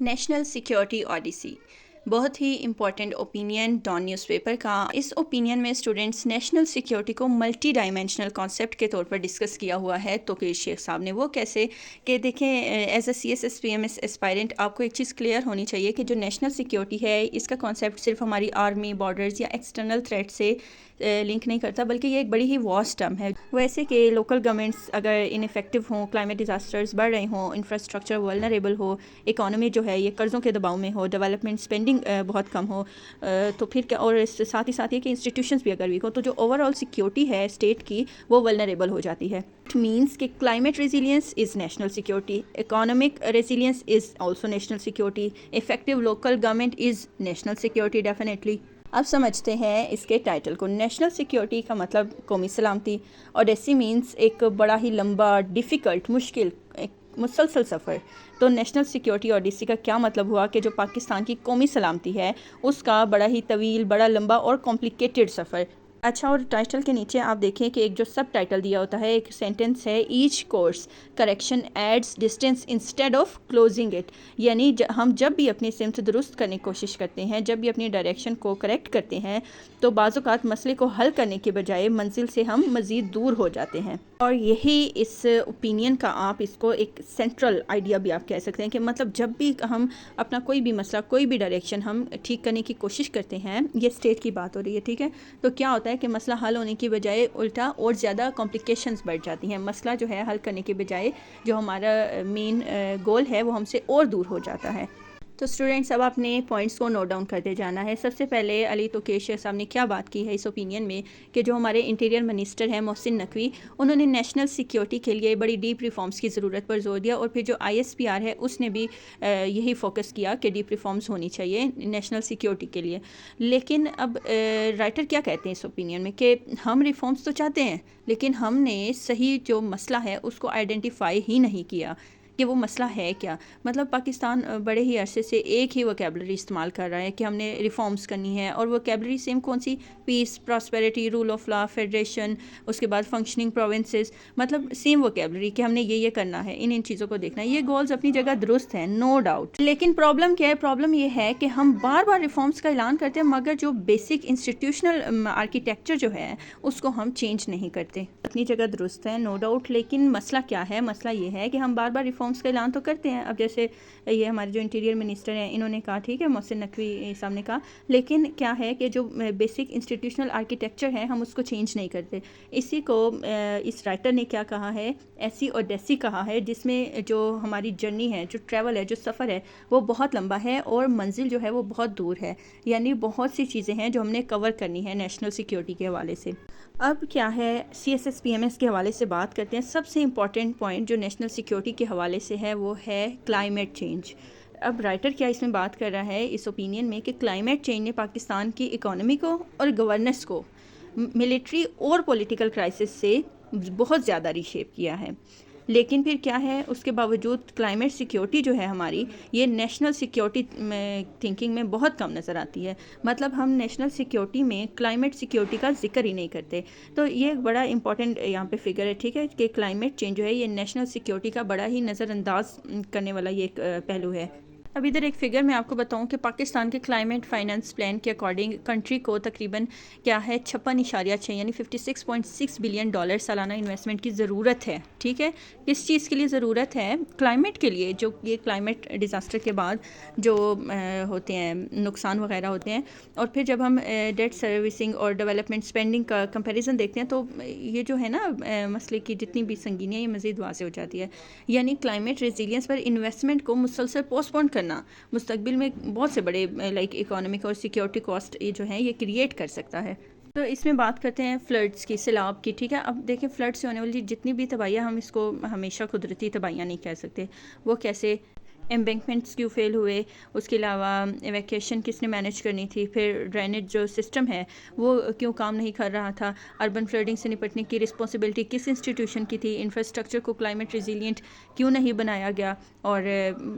National security odyssey بہت ہی important opinion Dawn news paper کا۔ اس اوپینین میں اسٹوڈنٹس نیشنل سیکیورٹی کو ملٹی ڈائمینشنل کانسیپٹ کے طور پر ڈسکس کیا ہوا ہے۔ تو کہ شیخ صاحب نے وہ کیسے کہ دیکھیں ایز اے CSS/PMS اسپائرنٹ آپ کو ایک چیز کلیئر ہونی چاہیے کہ جو نیشنل سیکیورٹی ہے اس کا کانسیپٹ صرف ہماری آرمی بارڈرز یا ایکسٹرنل تھریٹ سے لنک نہیں کرتا، بلکہ یہ ایک بڑی ہی واسٹ ٹرم ہے۔ ویسے کہ لوکل گورنمنٹس اگر انفیکٹو ہوں، کلائمیٹ ڈیزاسٹرز بڑھ رہے ہوں، انفراسٹرکچر ولنریبل ہو، اکانومی جو ہے یہ قرضوں کے دباؤ میں ہو، ڈیولپمنٹ اسپینڈنگ بہت کم ہو، تو پھر کیا، اور ساتھ ہی ساتھ یہ کہ انسٹیٹیوشنز بھی اگر ویک ہو تو جو اوور آل سیکیورٹی ہے اسٹیٹ کی وہ ولنریبل ہو جاتی ہے۔ اٹ مینس کہ climate resilience is national security, economic resilience is also national security, effective local government is national security definitely. اب سمجھتے ہیں اس کے ٹائٹل کو۔ نیشنل سیکیورٹی کا مطلب قومی سلامتی، اوڈیسی مینس ایک بڑا ہی لمبا، ڈیفیکلٹ، مشکل، ایک مسلسل سفر۔ تو نیشنل سیکیورٹی اوڈیسی کا کیا مطلب ہوا کہ جو پاکستان کی قومی سلامتی ہے اس کا بڑا ہی طویل، بڑا لمبا اور کمپلیکیٹڈ سفر۔ اچھا، اور ٹائٹل کے نیچے آپ دیکھیں کہ ایک جو سب ٹائٹل دیا ہوتا ہے، ایک سینٹنس ہے، each course correction adds distance instead of closing it, یعنی ہم جب بھی اپنی سمت درست کرنے کی کوشش کرتے ہیں، جب بھی اپنی ڈائریکشن کو کریکٹ کرتے ہیں تو بعض اوقات مسئلے کو حل کرنے کے بجائے منزل سے ہم مزید دور ہو جاتے ہیں۔ اور یہی اس اوپینین کا آپ اس کو ایک سینٹرل آئیڈیا بھی آپ کہہ سکتے ہیں کہ مطلب جب بھی ہم اپنا کوئی بھی مسئلہ، کوئی بھی ڈائریکشن ہم ٹھیک کرنے کی کوشش کرتے ہیں، یہ اسٹیٹ کی بات ہو رہی ہے، ٹھیک ہے، تو کیا ہوتا ہے کہ مسئلہ حل ہونے کی بجائے الٹا اور زیادہ کمپلیکیشنز بڑھ جاتی ہیں۔ مسئلہ جو ہے حل کرنے کے بجائے جو ہمارا مین گول ہے وہ ہم سے اور دور ہو جاتا ہے۔ تو اسٹوڈنٹس اب اپنے پوائنٹس کو نوٹ ڈاؤن کرتے جانا ہے۔ سب سے پہلے علی توقیر شیخ صاحب نے کیا بات کی ہے اس اوپینین میں کہ جو ہمارے انٹیریئر منسٹر ہیں محسن نقوی، انہوں نے نیشنل سیکیورٹی کے لیے بڑی ڈیپ ریفارمز کی ضرورت پر زور دیا، اور پھر جو ISPR ہے اس نے بھی یہی فوکس کیا کہ ڈیپ ریفارمز ہونی چاہیے نیشنل سیکیورٹی کے لیے۔ لیکن اب رائٹر کیا کہتے ہیں اس اوپینین میں کہ ہم ریفارمز تو چاہتے ہیں لیکن ہم نے صحیح جو مسئلہ ہے اس کو آئیڈینٹیفائی ہی نہیں کیا کہ وہ مسئلہ ہے کیا۔ مطلب پاکستان بڑے ہی عرصے سے ایک ہی ووکیبلری استعمال کر رہا ہے کہ ہم نے ریفارمز کرنی ہے، اور ووکیبلری سیم کون سی؟ Peace, prosperity, rule of law, federation, اس کے بعد فنکشننگ پروونسز، مطلب سیم ووکیبلری کہ ہم نے یہ کرنا ہے، ان چیزوں کو دیکھنا ہے۔ یہ گولز اپنی جگہ درست ہیں، نو ڈاؤٹ، لیکن پرابلم کیا ہے؟ پرابلم یہ ہے کہ ہم بار بار ریفارمز کا اعلان کرتے ہیں مگر جو بیسک انسٹیٹیوشنل آرکیٹیکچر جو ہے اس کو ہم چینج نہیں کرتے۔ اپنی جگہ درست ہے، نو ڈاؤٹ، لیکن مسئلہ کیا ہے؟ مسئلہ یہ ہے کہ ہم بار بار ریفارمز کا اعلان تو کرتے ہیں۔ اب جیسے یہ ہمارے جو انٹیریئر منسٹر ہیں انہوں نے کہا، ٹھیک ہے، محسن نقوی صاحب نے کہا، لیکن کیا ہے کہ جو بیسک انسٹیٹیوشنل آرکیٹیکچر ہے ہم اس کو چینج نہیں کرتے۔ اسی کو اس رائٹر نے کیا کہا ہے؟ ایسی اوڈیسی کہا ہے، جس میں جو ہماری جرنی ہے، جو ٹریول ہے، جو سفر ہے وہ بہت لمبا ہے اور منزل جو ہے وہ بہت دور ہے، یعنی بہت سی چیزیں ہیں جو ہم نے کور کرنی ہے نیشنل سیکیورٹی کے حوالے سے۔ اب کیا ہے CSS/PMS کے حوالے سے بات کرتے ہیں۔ سب سے امپورٹنٹ پوائنٹ جو نیشنل سیکیورٹی کے حوالے سے ہے وہ ہے کلائمیٹ چینج۔ اب رائٹر کیا اس میں بات کر رہا ہے اس اوپینین میں کہ کلائمیٹ چینج نے پاکستان کی اکانومی کو اور گورننس کو ملٹری اور پولیٹیکل کرائسس سے بہت زیادہ ری شیپ کیا ہے، لیکن پھر کیا ہے اس کے باوجود کلائمیٹ سیکیورٹی جو ہے ہماری، یہ نیشنل سیکیورٹی تھنکنگ میں بہت کم نظر آتی ہے۔ مطلب ہم نیشنل سیکیورٹی میں کلائمیٹ سیکیورٹی کا ذکر ہی نہیں کرتے۔ تو یہ ایک بڑا امپورٹنٹ یہاں پہ فگر ہے، ٹھیک ہے، کہ کلائمیٹ چینج جو ہے یہ نیشنل سیکیورٹی کا بڑا ہی نظر انداز کرنے والا یہ ایک پہلو ہے۔ اب ادھر ایک فگر میں آپ کو بتاؤں کہ پاکستان کے کلائمیٹ فائنانس پلان کے اکارڈنگ کنٹری کو تقریباً کیا ہے 56.6 یعنی $56.6 بلین سالانہ انویسٹمنٹ کی ضرورت ہے، ٹھیک ہے۔ کس چیز کے لیے ضرورت ہے؟ کلائمیٹ کے لیے، جو یہ کلائمیٹ ڈیزاسٹر کے بعد جو ہوتے ہیں نقصان وغیرہ ہوتے ہیں، اور پھر جب ہم ڈیٹ سروسنگ اور ڈیولپمنٹ اسپینڈنگ کا کمپیریزن دیکھتے ہیں تو یہ جو ہے نا مسئلے کی جتنی بھی سنگینیاں یہ مزید واضح ہو جاتی ہے۔ یعنی کلائمیٹ ریزیلینس پر انویسٹمنٹ کو مسلسل پوسٹ پون کرنا مستقبل میں بہت سے بڑے لائک اکانومک اور سیکیورٹی کاسٹ یہ جو ہے یہ کریٹ کر سکتا ہے۔ تو اس میں بات کرتے ہیں فلڈز کی، سیلاب کی، ٹھیک ہے۔ اب دیکھیں فلڈ سے ہونے والی جتنی بھی تباہیاں، ہم اس کو ہمیشہ قدرتی تباہیاں نہیں کہہ سکتے۔ وہ کیسے؟ ایمبینکمنٹس کیوں فیل ہوئے، اس کے علاوہ ایویکیشن کس نے مینیج کرنی تھی، پھر ڈرینیج جو سسٹم ہے وہ کیوں کام نہیں کر رہا تھا، اربن فلڈنگ سے نپٹنے کی رسپانسبلٹی کس انسٹیٹیوشن کی تھی، انفراسٹرکچر کو کلائمیٹ ریزیلینٹ کیوں نہیں بنایا گیا، اور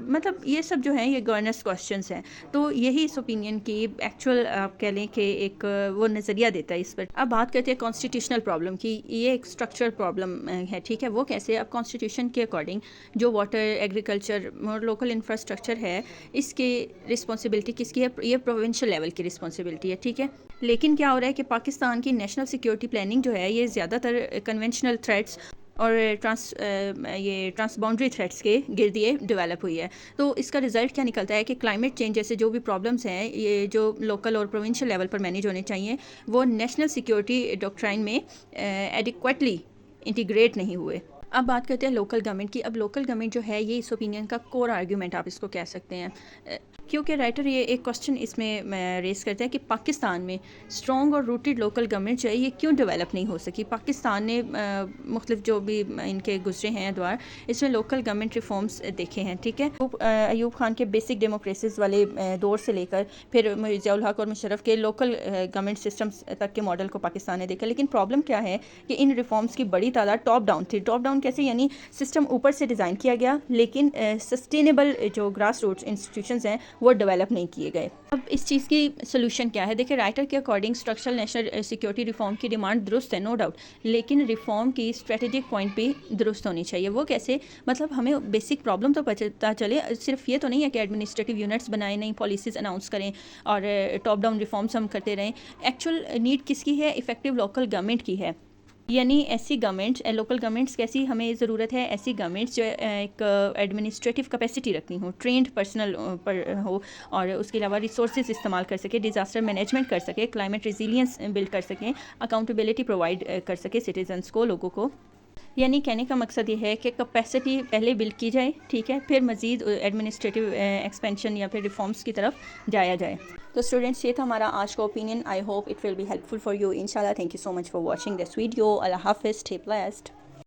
مطلب یہ سب جو ہیں یہ گورننس کوسچنس ہیں۔ تو یہی اس اوپینین کی ایکچوئل آپ کہہ لیں کہ ایک وہ نظریہ دیتا ہے اس پر۔ اب بات کرتے ہیں کانسٹیٹیوشنل پرابلم کی، یہ ایک اسٹرکچرل پرابلم ہے، ٹھیک ہے۔ وہ کیسے؟ اب کانسٹیٹیوشن کے اکارڈنگ جو واٹر، ایگریکلچر اور لوکل لوکل انفراسٹرکچر ہے اس کی رسپانسبلٹی کس کی ہے؟ یہ پروونشل لیول کی رسپانسبلٹی ہے، ٹھیک ہے. لیکن کیا ہو رہا ہے کہ پاکستان کی نیشنل سیکیورٹی پلاننگ جو ہے یہ زیادہ تر کنونشنل تھریٹس اور ٹرانس باؤنڈری تھریٹس کے گرد یہ ڈیولپ ہوئی ہے. تو اس کا رزلٹ کیا نکلتا ہے کہ کلائمیٹ چینج جیسے جو بھی پرابلمس ہیں یہ جو لوکل اور پروونشل لیول پر مینیج ہونے چاہیے وہ نیشنل سیکیورٹی ڈاکٹرائن میں ایڈیکویٹلی انٹیگریٹ نہیں ہوئے. اب بات کرتے ہیں لوکل گورنمنٹ کی. اب لوکل گورنمنٹ جو ہے یہ اس اوپینین کا کور آرگیومنٹ آپ اس کو کہہ سکتے ہیں، کیونکہ رائٹر یہ ایک کوسچن اس میں ریز کرتے ہیں کہ پاکستان میں اسٹرانگ اور روٹیڈ لوکل گورنمنٹ جو ہے یہ کیوں ڈیولپ نہیں ہو سکی. پاکستان نے مختلف جو بھی ان کے گزرے ہیں ادوار اس میں لوکل گورنمنٹ ریفارمز دیکھے ہیں، ٹھیک ہے. ایوب خان کے بیسک ڈیموکریسیز والے دور سے لے کر پھر ضیاء الحق اور مشرف کے لوکل گورنمنٹ سسٹمز تک کے ماڈل کو پاکستان نے دیکھا. لیکن پرابلم کیا ہے کہ ان ریفارمز کی بڑی تعداد ٹاپ ڈاؤن تھی. ٹاپ ڈاؤن کیسے؟ یعنی سسٹم اوپر سے ڈیزائن کیا گیا لیکن سسٹینیبل جو گراس روٹس انسٹیٹیوشنز ہیں وہ ڈیولپ نہیں کیے گئے. اب اس چیز کی سلوشن کیا ہے؟ دیکھیں رائٹر کے according structural national security reform کی ڈیمانڈ درست ہے، نو ڈاؤٹ، لیکن ریفارم کی اسٹریٹجک پوائنٹ بھی درست ہونی چاہیے. وہ کیسے؟ مطلب ہمیں بیسک پرابلم تو پتہ چلے. صرف یہ تو نہیں ہے کہ ایڈمنسٹریٹو یونٹس بنائیں، نئی پالیسیز اناؤنس کریں اور ٹاپ ڈاؤن ریفارمس ہم کرتے رہیں. ایکچوئل نیڈ کس کی ہے؟ افیکٹو لوکل گورنمنٹ کی ہے. یعنی ایسی گورنمنٹس، لوکل گورنمنٹس کیسی ہمیں ضرورت ہے؟ ایسی گورنمنٹس جو ایک ایڈمنسٹریٹو کیپیسٹی رکھتی ہوں، ٹرینڈ پرسنل پر ہو اور اس کے علاوہ ریسورسز استعمال کر سکے، ڈیزاسٹر مینجمنٹ کر سکے، کلائمیٹ ریزیلینس بلڈ کر سکیں، اکاؤنٹیبلٹی پرووائڈ کر سکے سٹیزنس کو، لوگوں کو. یعنی کہنے کا مقصد یہ ہے کہ کیپیسٹی پہلے بلڈ کی جائے، ٹھیک ہے، پھر مزید ایڈمنسٹریٹو ایکسپینشن یا پھر ریفارمس کی طرف جایا جائے. تو اسٹوڈنٹس یہ تھا ہمارا آج کا opinion. I hope it will be helpful for you. انشاءاللہ. Thank you so much for watching this video. اللہ حافظ. Stay blessed.